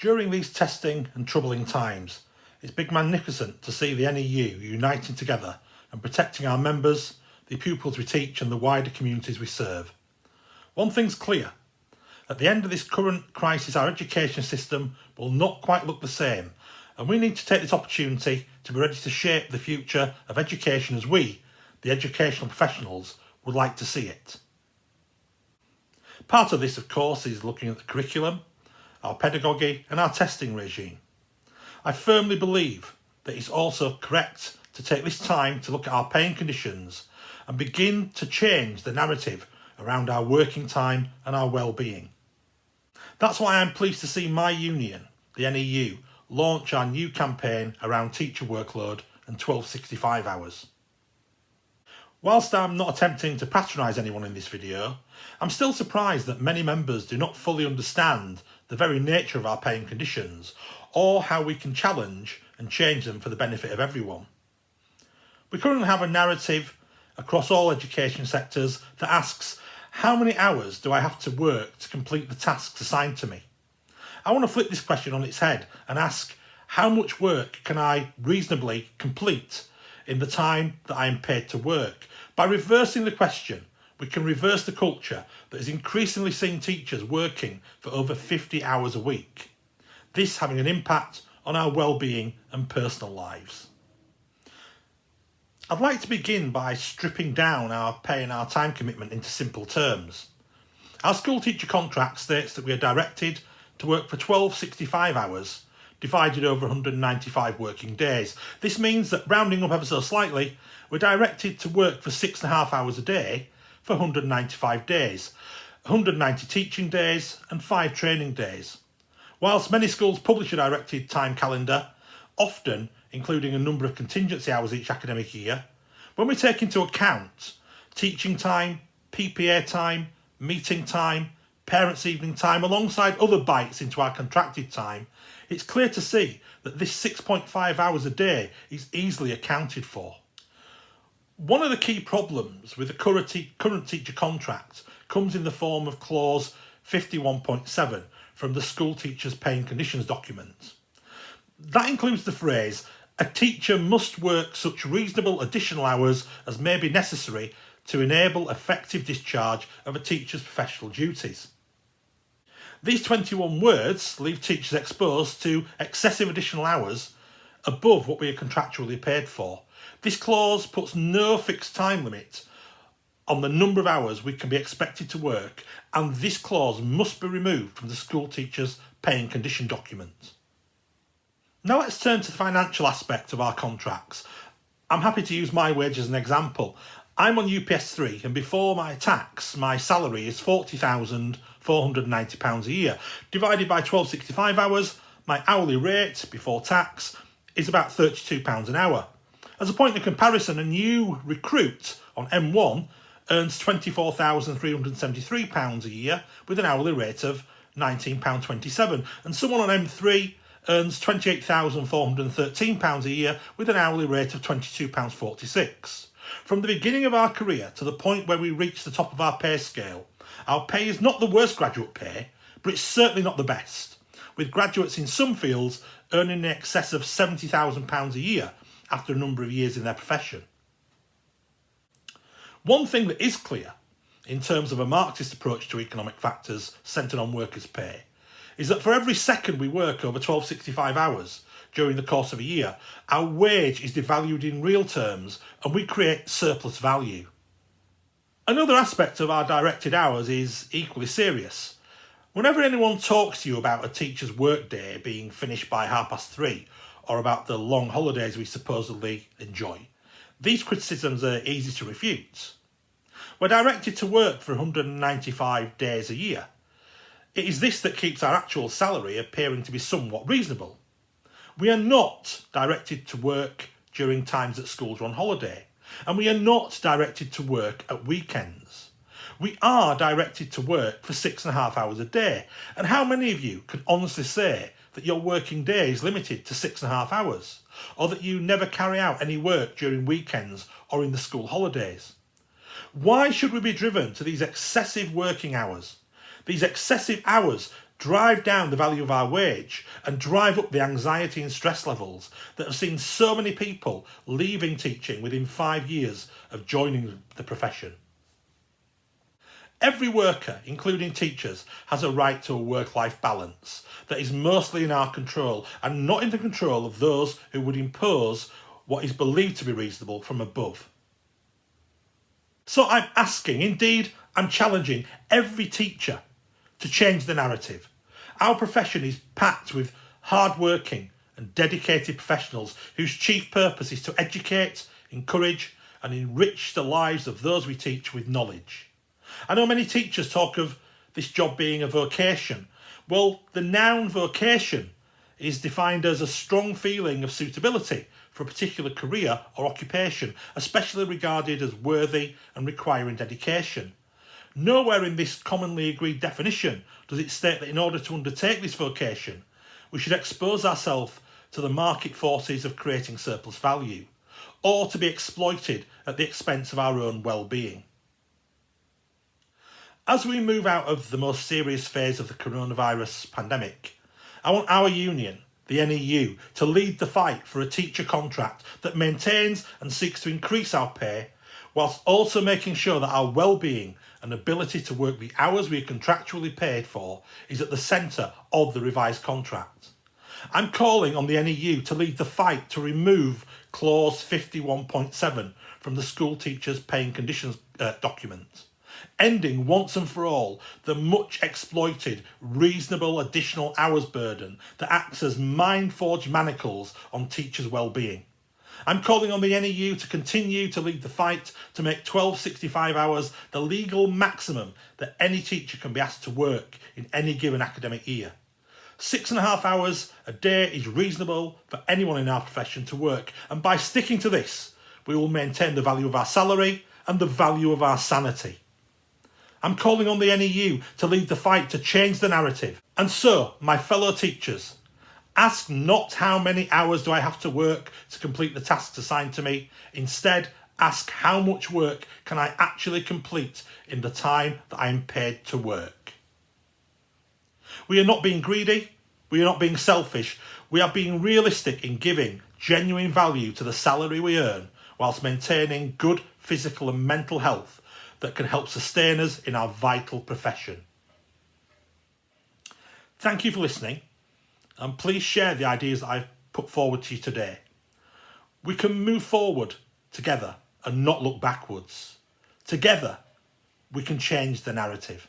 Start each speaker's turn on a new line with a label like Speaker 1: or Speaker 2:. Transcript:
Speaker 1: During these testing and troubling times, it's big magnificent to see the NEU uniting together and protecting our members, the pupils we teach and the wider communities we serve. One thing's clear, at the end of this current crisis our education system will not quite look the same, and we need to take this opportunity to be ready to shape the future of education as we, the educational professionals, would like to see it. Part of this, of course, is looking at the curriculum, our pedagogy and our testing regime. I firmly believe that it's also correct to take this time to look at our pay and conditions and begin to change the narrative around our working time and our well-being. That's why I'm pleased to see my union, the NEU, launch our new campaign around teacher workload and 1265 hours. Whilst I'm not attempting to patronise anyone in this video, I'm still surprised that many members do not fully understand the very nature of our pay and conditions, or how we can challenge and change them for the benefit of everyone. We currently have a narrative across all education sectors that asks, how many hours do I have to work to complete the tasks assigned to me? I want to flip this question on its head and ask, how much work can I reasonably complete in the time that I am paid to work? By reversing the question, we can reverse the culture that is increasingly seeing teachers working for over 50 hours a week. This having an impact on our well-being and personal lives. I'd like to begin by stripping down our pay and our time commitment into simple terms. Our school teacher contract states that we are directed to work for 1265 hours, divided over 195 working days. This means that, rounding up ever so slightly, we're directed to work for 6.5 hours a day for 195 days, 190 teaching days and 5 training days. Whilst many schools publish a directed time calendar, often including a number of contingency hours each academic year, when we take into account teaching time, PPA time, meeting time, parents' evening time, alongside other bites into our contracted time, it's clear to see that this 6.5 hours a day is easily accounted for. One of the key problems with the current teacher contract comes in the form of clause 51.7 from the School Teachers Pay and Conditions document. That includes the phrase, a teacher must work such reasonable additional hours as may be necessary to enable effective discharge of a teacher's professional duties. These 21 words leave teachers exposed to excessive additional hours above what we are contractually paid for. This clause puts no fixed time limit on the number of hours we can be expected to work, and this clause must be removed from the school teacher's pay and condition document. Now let's turn to the financial aspect of our contracts. I'm happy to use my wage as an example. I'm on UPS 3 and before my tax, my salary is £40,490 a year. Divided by 1265 hours, my hourly rate before tax is about £32 an hour. As a point of comparison, a new recruit on M1 earns £24,373 a year with an hourly rate of £19.27, and someone on M3 earns £28,413 a year with an hourly rate of £22.46. From the beginning of our career to the point where we reach the top of our pay scale, our pay is not the worst graduate pay, but it's certainly not the best, with graduates in some fields earning in excess of £70,000 a year after a number of years in their profession. One thing that is clear, in terms of a Marxist approach to economic factors centred on workers' pay, is that for every second we work over 1265 hours during the course of a year, our wage is devalued in real terms and we create surplus value. Another aspect of our directed hours is equally serious. Whenever anyone talks to you about a teacher's workday being finished by 3:30 or about the long holidays we supposedly enjoy, these criticisms are easy to refute. We're directed to work for 195 days a year. It is this that keeps our actual salary appearing to be somewhat reasonable. We are not directed to work during times that schools are on holiday, and we are not directed to work at weekends. We are directed to work for 6.5 hours a day, and how many of you can honestly say that your working day is limited to 6.5 hours, or that you never carry out any work during weekends or in the school holidays? Why should we be driven to these excessive working hours? These excessive hours drive down the value of our wage and drive up the anxiety and stress levels that have seen so many people leaving teaching within 5 years of joining the profession. Every worker, including teachers, has a right to a work-life balance that is mostly in our control and not in the control of those who would impose what is believed to be reasonable from above. So I'm asking, indeed I'm challenging every teacher to change the narrative. Our profession is packed with hard-working and dedicated professionals whose chief purpose is to educate, encourage and enrich the lives of those we teach with knowledge. I know many teachers talk of this job being a vocation. Well, the noun vocation is defined as a strong feeling of suitability for a particular career or occupation, especially regarded as worthy and requiring dedication. Nowhere in this commonly agreed definition does it state that in order to undertake this vocation, we should expose ourselves to the market forces of creating surplus value, or to be exploited at the expense of our own well-being. As we move out of the most serious phase of the coronavirus pandemic, I want our union, the NEU, to lead the fight for a teacher contract that maintains and seeks to increase our pay, whilst also making sure that our well-being and ability to work the hours we are contractually paid for is at the centre of the revised contract. I'm calling on the NEU to lead the fight to remove clause 51.7 from the school teachers' paying conditions document, ending once and for all the much exploited reasonable additional hours burden that acts as mind-forged manacles on teachers' well-being. I'm calling on the NEU to continue to lead the fight to make 1265 hours the legal maximum that any teacher can be asked to work in any given academic year. 6.5 hours a day is reasonable for anyone in our profession to work, and by sticking to this, we will maintain the value of our salary and the value of our sanity. I'm calling on the NEU to lead the fight to change the narrative. And so, my fellow teachers, ask not how many hours do I have to work to complete the tasks assigned to me. Instead, ask how much work can I actually complete in the time that I am paid to work. We are not being greedy. We are not being selfish. We are being realistic in giving genuine value to the salary we earn whilst maintaining good physical and mental health that can help sustain us in our vital profession. Thank you for listening, and please share the ideas that I've put forward to you today. We can move forward together and not look backwards. Together, we can change the narrative.